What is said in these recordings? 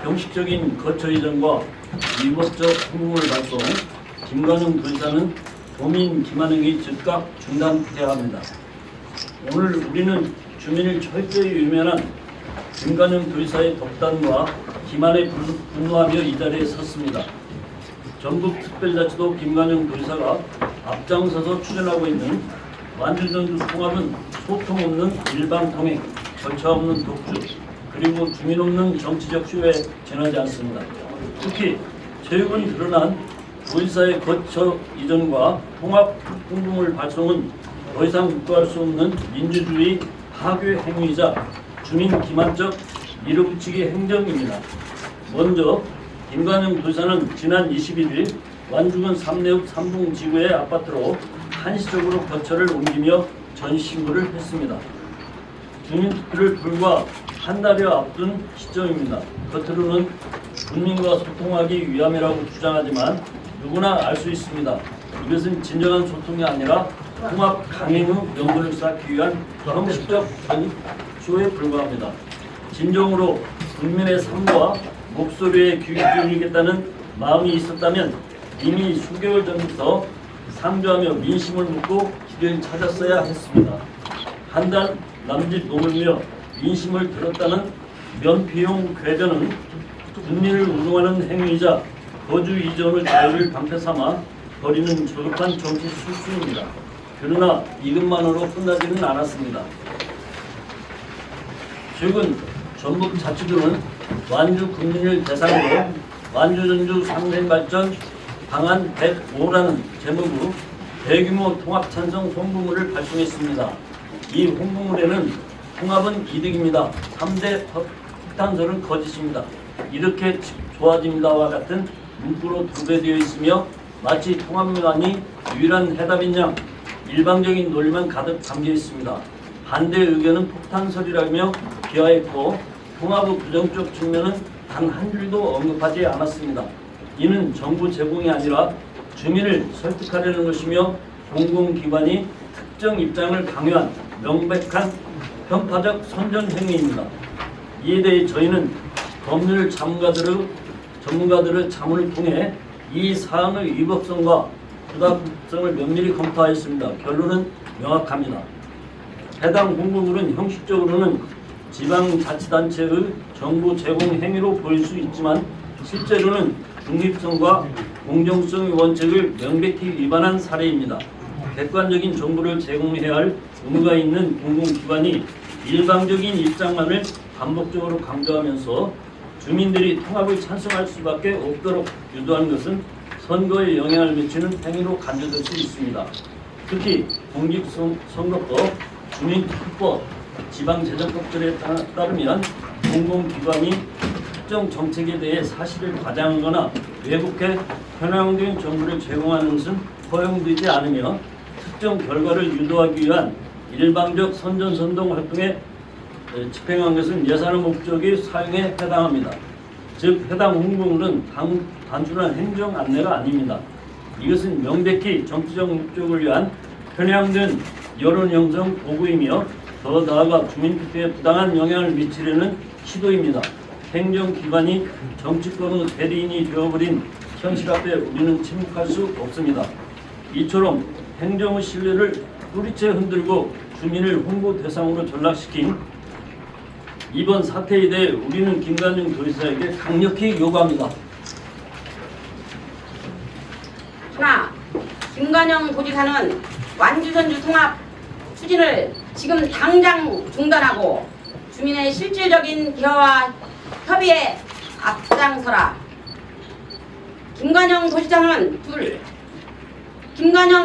형식적인 거처 이전과 위법적 홍보물 발송, 김관영 도지사는 도민 김한영이 즉각 중단해야 합니다. 오늘 우리는 주민을 철저히 외면한 김관영 도지사의 독단과 기만에 분노하며 이 자리에 섰습니다. 전북특별자치도 김관영 도지사가 앞장서서 추진하고 있는 완주전주 통합은 소통 없는 일방통행, 절차 없는 독주, 그리고 주민 없는 정치적 쇼에 지나지 않습니다. 특히 최근 드러난 도지사의 거처 이전과 통합 홍보물 발송은 더 이상 묵과할 수 없는 민주주의 파괴 행위이자 주민 기만적 밀어붙이기 행정입니다. 먼저 김관영 도지사는 지난 21일 완주군 삼내읍 삼동지구의 아파트로 한시적으로 거처를 옮기며 전신고를 했습니다. 주민투표를 불과 한 달여 앞둔 시점입니다. 겉으로는 국민과 소통하기 위함이라고 주장하지만 누구나 알 수 있습니다. 이것은 진정한 소통이 아니라 통합 강행 후 명분을 쌓기 위한 형식적 쇼에 불과합니다. 진정으로 국민의 삶과 목소리에 귀 기울이겠다는 마음이 있었다면 이미 수개월 전부터 상주하며 민심을 묻고 길을 찾았어야 했습니다. 한 달 남짓 머물며 민심을 들었다는 면피용 궤변은 국민을 운동하는 행위이자 거주 이전의 자유를 방패 삼아 벌이는 저급한 정치 술수입니다. 그러나 이것만으로 끝나지는 않았습니다. 최근 전북자치도는 완주 국민을 대상으로 완주전주 상생발전 방안 105라는 제목으로 대규모 통합 찬성 홍보물을 발송했습니다. 이 홍보물에는 통합은 이득입니다. 3대 폭탄설은 거짓입니다. 이렇게 좋아집니다와 같은 문구로 도배되어 있으며 마치 통합만이 유일한 해답인 양 일방적인 논리만 가득 담겨 있습니다. 반대 의견은 폭탄설이라며 비하했고 통합의 부정적 측면은 단 한 줄도 언급하지 않았습니다. 이는 정부 제공이 아니라 주민을 설득하려는 것이며 공공기관이 특정 입장을 강요한 명백한 편파적 선전 행위입니다. 이에 대해 저희는 법률 전문가들의 자문을 통해 이 사안의 위법성과 부당성을 면밀히 검토하였습니다. 결론은 명확합니다. 해당 홍보물은 형식적으로는 지방자치단체의 정보 제공 행위로 보일 수 있지만 실제로는 중립성과 공정성의 원칙을 명백히 위반한 사례입니다. 객관적인 정보를 제공해야 할 의무가 있는 공공기관이 일방적인 입장만을 반복적으로 강조하면서 주민들이 통합을 찬성할 수밖에 없도록 유도하는 것은 선거에 영향을 미치는 행위로 간주될 수 있습니다. 특히 공직선거법, 주민투표법, 지방재정법들에 따르면 공공기관이 특정 정책에 대해 사실을 과장하거나 왜곡해 편향된 정보를 제공하는 것은 허용되지 않으며 특정 결과를 유도하기 위한 일방적 선전선동 활동에 집행한 것은 예산의 목적이 사용에 해당합니다. 즉 해당 홍보물은 단순한 행정 안내가 아닙니다. 이것은 명백히 정치적 목적을 위한 편향된 여론 형성 도구이며 더 나아가 주민투표에 부당한 영향을 미치려는 시도입니다. 행정기관이 정치권의 대리인이 되어버린 현실 앞에 우리는 침묵할 수 없습니다. 이처럼 행정의 신뢰를 뿌리째 흔들고 주민을 홍보 대상으로 전락시킨 이번 사태에 대해 우리는 김관영 도지사에게 강력히 요구합니다. 하나, 김관영 도지사는 완주전주 통합 추진을 지금 당장 중단하고 주민의 실질적인 대화와 협의에 앞장서라. 김관영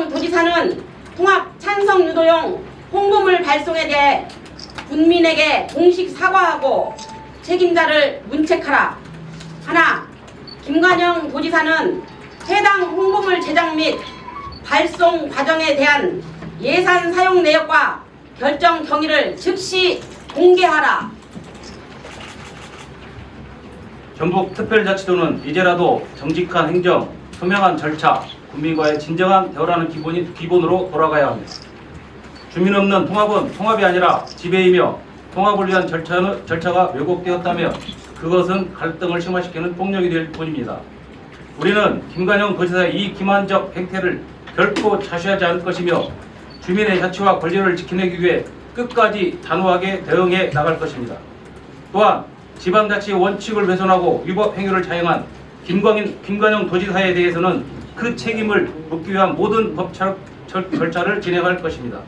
도지사는 통합 찬성 유도용 홍보물 발송에 대해 국민에게 공식 사과하고 책임자를 문책하라. 하나, 김관영 도지사는 해당 홍보물 제작 및 발송 과정에 대한 예산 사용 내역과 결정 경위를 즉시 공개하라. 전북특별자치도는 이제라도 정직한 행정, 투명한 절차, 국민과의 진정한 대화라는 기본으로 돌아가야 합니다. 주민 없는 통합은 통합이 아니라 지배이며 통합을 위한 절차가 왜곡되었다며 그것은 갈등을 심화시키는 폭력이 될 뿐입니다. 우리는 김관영 도지사의 이 기만적 행태를 결코 자시하지 않을 것이며 주민의 자치와 권리를 지켜내기 위해 끝까지 단호하게 대응해 나갈 것입니다. 또한 지방자치의 원칙을 훼손하고 위법 행위를 자행한 김관영 도지사에 대해서는 그 책임을 묻기 위한 모든 법적 절차를 진행할 것입니다.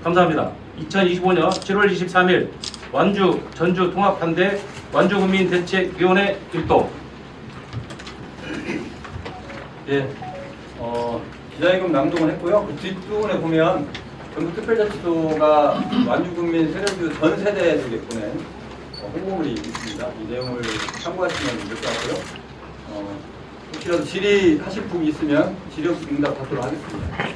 감사합니다. 2025년 7월 23일 완주 전주 통합반대 완주국민대책위원회 일동. 예, 기자회견 낭독을 했고요. 그 뒷부분에 보면 전국특별자치도가 완주국민 세련주 전 세대에게 보낸 홍보물이 있습니다. 이 내용을 참고하시면 될 것 같고요. 혹시라도 질의하실 분이 있으면 질의응답 받도록 하겠습니다.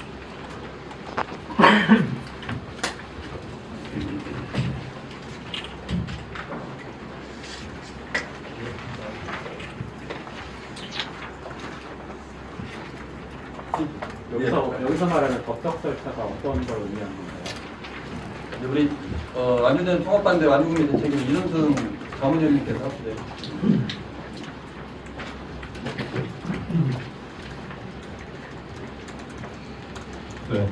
여기서 말하는 법적 절차가 어떤 걸 의미하는 건가요? 네, 우리 완주된 통합반대 완주국민 대책위 이현승 자문위원님께서 네.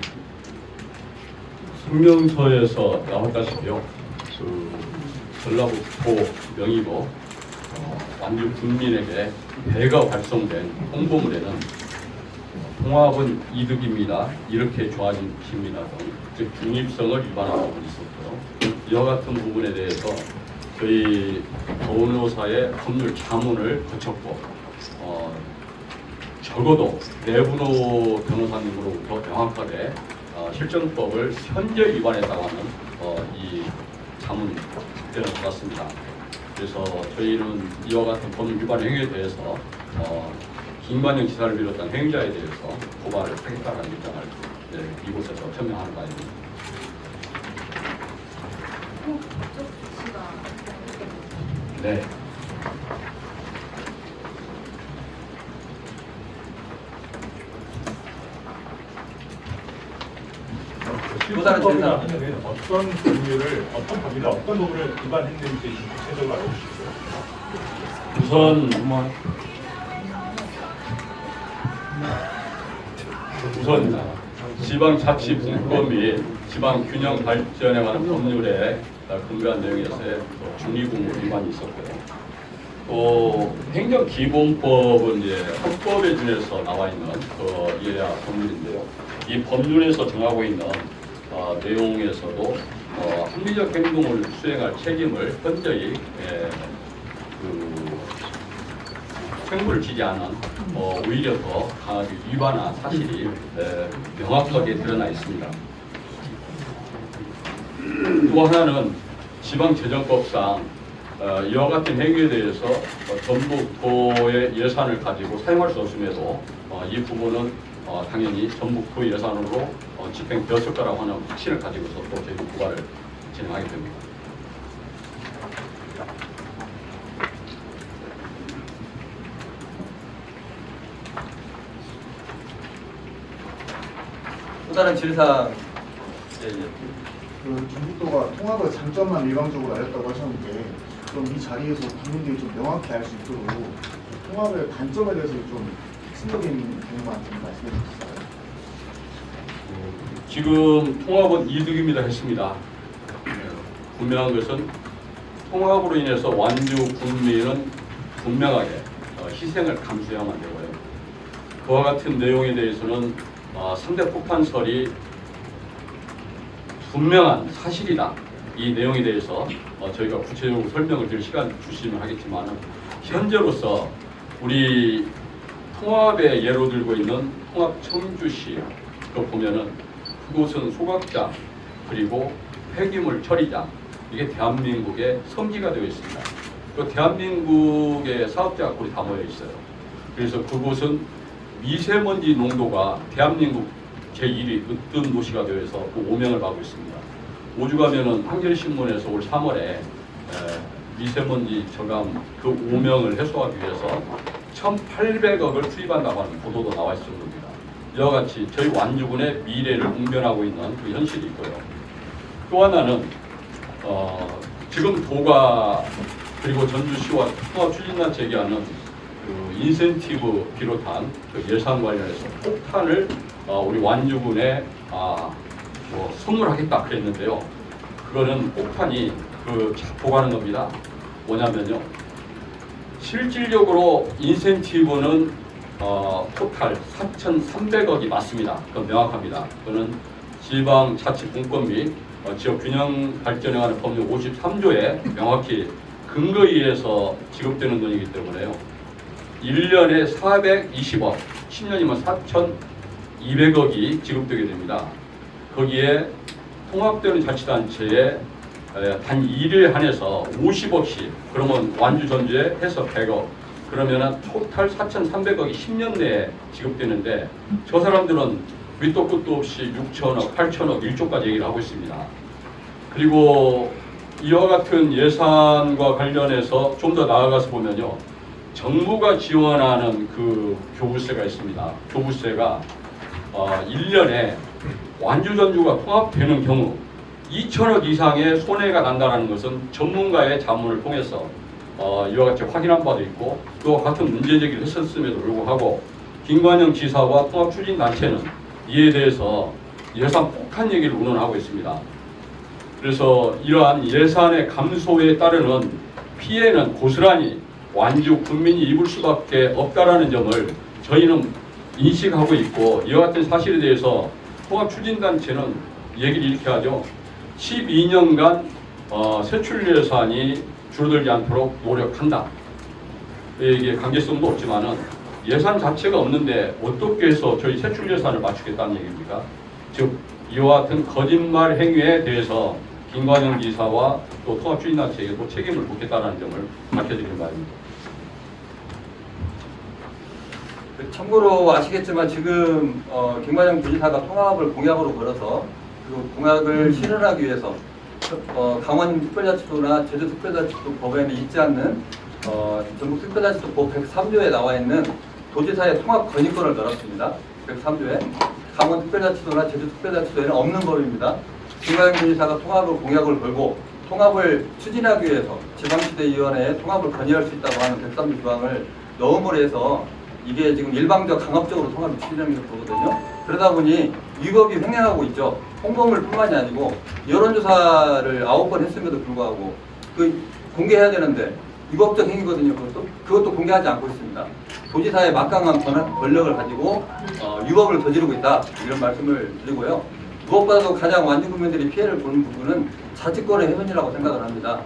성명서에서 나왔다시피요. 전라북도 명의고 완주 국민에게 배가 발송된 홍보물에는 통합은 이득입니다. 이렇게 좋아진 것입니다. 즉 중립성을 위반한 부분이 있었고요. 이와 같은 부분에 대해서 저희 변호사의 법률 자문을 거쳤고 적어도 내분호 변호사님으로부터 명확하게 실정법을 현재 위반했다고 하는 이 자문 답변을 받았습니다. 그래서 저희는 이와 같은 법률 위반 행위에 대해서 김관영 지사를 비롯한 행위자에 대해서 고발을 하겠다는 입장을 이곳에서 표명하는 바입니다. 네. 또 다른 질문. 어떤 법률을 어떤 법률 어떤 법을 위반했는지 구체적으로 알려주시고요. 우선 지방자치분권 및 지방균형 발전에 관한 법률에 근거한 내용에서의 중의공무 위반이 있었고요. 또 행정기본법은 이제 헌법에 준해서 나와 있는 예야 법률인데요. 이 법률에서 정하고 있는 내용에서도 합리적 행동을 수행할 책임을 현저히 책무를 지지 않은 오히려 더 강하게 위반한 사실이 명확하게 드러나 있습니다. 또 하나는 지방재정법상 이와 같은 행위에 대해서 전북도의 예산을 가지고 사용할 수 없음에도 이 부분은 당연히 전북도 예산으로 집행되었을 거라고 하는 확신을 가지고서 또 저희 고발을 진행하게 됩니다. 또 다른 질의사항. 그 전북도가 통합의 장점만 일방적으로 알렸다고 하셨는데 그럼 이 자리에서 국민들이 좀 명확히 알 수 있도록 통합의 단점에 대해서 좀 핵심적인 내용만 좀 말씀해 주셨어요. 지금 통합은 이득입니다 했습니다. 분명한 것은 통합으로 인해서 완주 국민은 분명하게 희생을 감수해야만 되고요. 그와 같은 내용에 대해서는 상대 폭탄설이 분명한 사실이다. 이 내용에 대해서 저희가 구체적으로 설명을 드릴 시간 주시면 하겠지만 현재로서 우리 통합의 예로 들고 있는 통합 청주시 그 보면은 그곳은 소각장 그리고 폐기물 처리장 이게 대한민국의 성지가 되어 있습니다. 그 대한민국의 사업자가 거기 다 모여 있어요. 그래서 그곳은 미세먼지 농도가 대한민국 제1위 으뜸 도시가 되어서 그 오명을 받고 있습니다. 오죽하면은 한겨레신문에서 올 3월에 미세먼지 저감 그 오명을 해소하기 위해서 1,800억을 투입한다고 하는 보도도 나와 있을 정도입니다. 이와 같이 저희 완주군의 미래를 웅변하고 있는 그 현실이 있고요. 또 하나는 지금 도가 그리고 전주시와 통합추진단체 얘기하는 그 인센티브 비롯한 그 예산 관련해서 폭탄을 우리 완주군에 뭐 선물하겠다 그랬는데요. 그거는 폭탄이 그 자포가는 겁니다. 뭐냐면요. 실질적으로 인센티브는 토탈 4,300억이 맞습니다. 그건 명확합니다. 그거는 지방자치분권 및 지역 균형 발전에 관한 법률 53조에 명확히 근거에 의해서 지급되는 돈이기 때문에요. 1년에 420억, 10년이면 4,200억이 지급되게 됩니다. 거기에 통합되는 자치단체에 단 1일 한해서 50억씩, 그러면 완주 전주에 해서 100억, 그러면 토탈 4,300억이 10년 내에 지급되는데 저 사람들은 밑도 끝도 없이 6천억, 8천억, 1조까지 얘기를 하고 있습니다. 그리고 이와 같은 예산과 관련해서 좀 더 나아가서 보면요. 정부가 지원하는 그 교부세가 있습니다. 교부세가 1년에 완주 전주가 통합되는 경우 2천억 이상의 손해가 난다는 것은 전문가의 자문을 통해서 이와 같이 확인한 바도 있고 또 같은 문제 제기를 했었음에도 불구하고 김관영 지사와 통합추진단체는 이에 대해서 예산 폭탄 얘기를 운운하고 있습니다. 그래서 이러한 예산의 감소에 따르는 피해는 고스란히 완주 국민이 입을 수밖에 없다라는 점을 저희는 인식하고 있고 이와 같은 사실에 대해서 통합추진단체는 얘기를 이렇게 하죠. 12년간 세출 예산이 줄어들지 않도록 노력한다. 이게 강제성도 없지만은 예산 자체가 없는데 어떻게 해서 저희 세출 예산을 맞추겠다는 얘기입니까? 즉 이와 같은 거짓말 행위에 대해서 김관영 지사와 또 통합추진단체에게도 책임을 묻겠다는 점을 밝혀드리는 바입니다. 참고로 아시겠지만 지금 김관영 도지사가 통합을 공약으로 걸어서 그 공약을 실현하기 위해서 강원특별자치도나 제주특별자치도 법에는 있지 않는 전국특별자치도법 103조에 나와 있는 도지사의 통합 건의권을 넣었습니다. 103조에 강원특별자치도나 제주특별자치도에는 없는 법입니다. 김관영 도지사가 통합을 공약을 걸고 통합을 추진하기 위해서 지방시대위원회에 통합을 건의할 수 있다고 하는 103조 조항을 넣음으로 해서 이게 지금 일방적 강압적으로 통합을 추진하는 거거든요. 그러다 보니 위법이 횡행하고 있죠. 홍보물뿐만이 아니고 여론조사를 9번 했음에도 불구하고 그 공개해야 되는데 위법적 행위거든요. 그것도 공개하지 않고 있습니다. 도지사의 막강한 권력을 가지고 위법을 저지르고 있다 이런 말씀을 드리고요. 무엇보다도 가장 완주 국민들이 피해를 보는 부분은 자치권의 훼손이라고 생각을 합니다.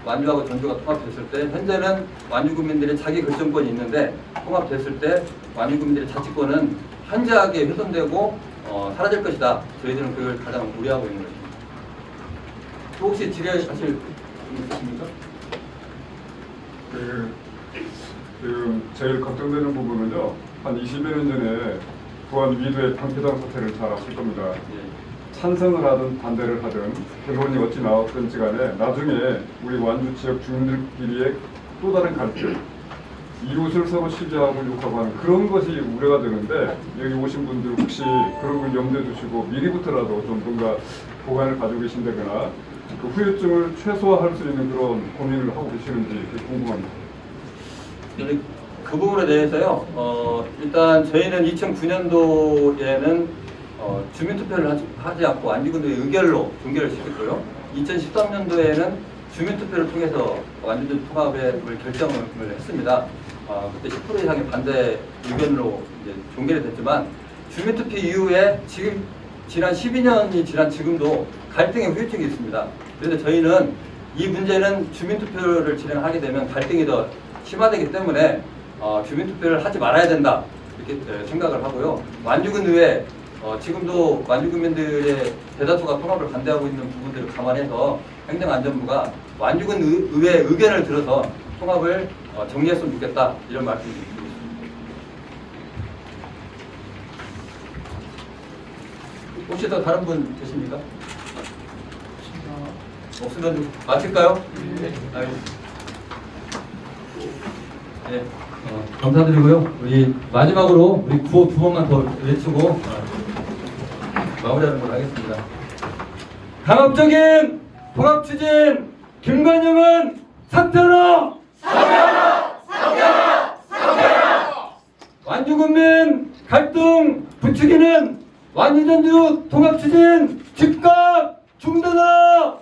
완주하고 전주가 통합됐을 때 현재는 완주 국민들의 자기 결정권이 있는데 통합됐을 때 완주 국민들의 자치권은 현저하게 훼손되고 사라질 것이다. 저희들은 그걸 가장 우려하고 있는 것입니다. 혹시 질의하실 분 있으십니까? 제일 걱정되는 부분은요. 한 20여 년 전에 부안 위도의 방패장 사태를 잘 아실 겁니다. 찬성을 하든 반대를 하든 결론이 어찌 나왔든지 간에 나중에 우리 완주 지역 주민들끼리의 또 다른 갈등, 이웃을 서로 시기하고 욕하고 하는 그런 것이 우려가 되는데 여기 오신 분들 혹시 그런 걸 염두에 두시고 미리부터라도 좀 뭔가 보관을 가지고 계신다거나 그 후유증을 최소화할 수 있는 그런 고민을 하고 계시는지 궁금합니다. 그 부분에 대해서요. 일단 저희는 2009년도에는 주민투표를 하지 않고 완주군의 의결로 종결을 시켰고요. 2013년도에는 주민투표를 통해서 완주군 통합을 결정을 했습니다. 그때 10% 이상의 반대 의견으로 이제 종결이 됐지만 주민투표 이후에 지금 지난 12년이 지난 지금도 갈등의 후유증이 있습니다. 그래서 저희는 이 문제는 주민투표를 진행하게 되면 갈등이 더 심화되기 때문에 주민투표를 하지 말아야 된다 이렇게 생각을 하고요. 완주군 의회 지금도 완주군민들의 대다수가 통합을 반대하고 있는 부분들을 감안해서 행정안전부가 완주군 의회 의견을 들어서 통합을 정리했으면 좋겠다 이런 말씀을 드리고 있습니다. 혹시 더 다른 분 계십니까? 없으면 마칠까요? 네. 네. 감사드리고요. 우리 마지막으로 우리 구호 두 번만 더 외치고 마무리하는 걸로 하겠습니다. 강압적인 통합 추진 김관영은 사퇴하라! 완주군민 갈등 부추기는 완주전주 통합추진 즉각 중단하라!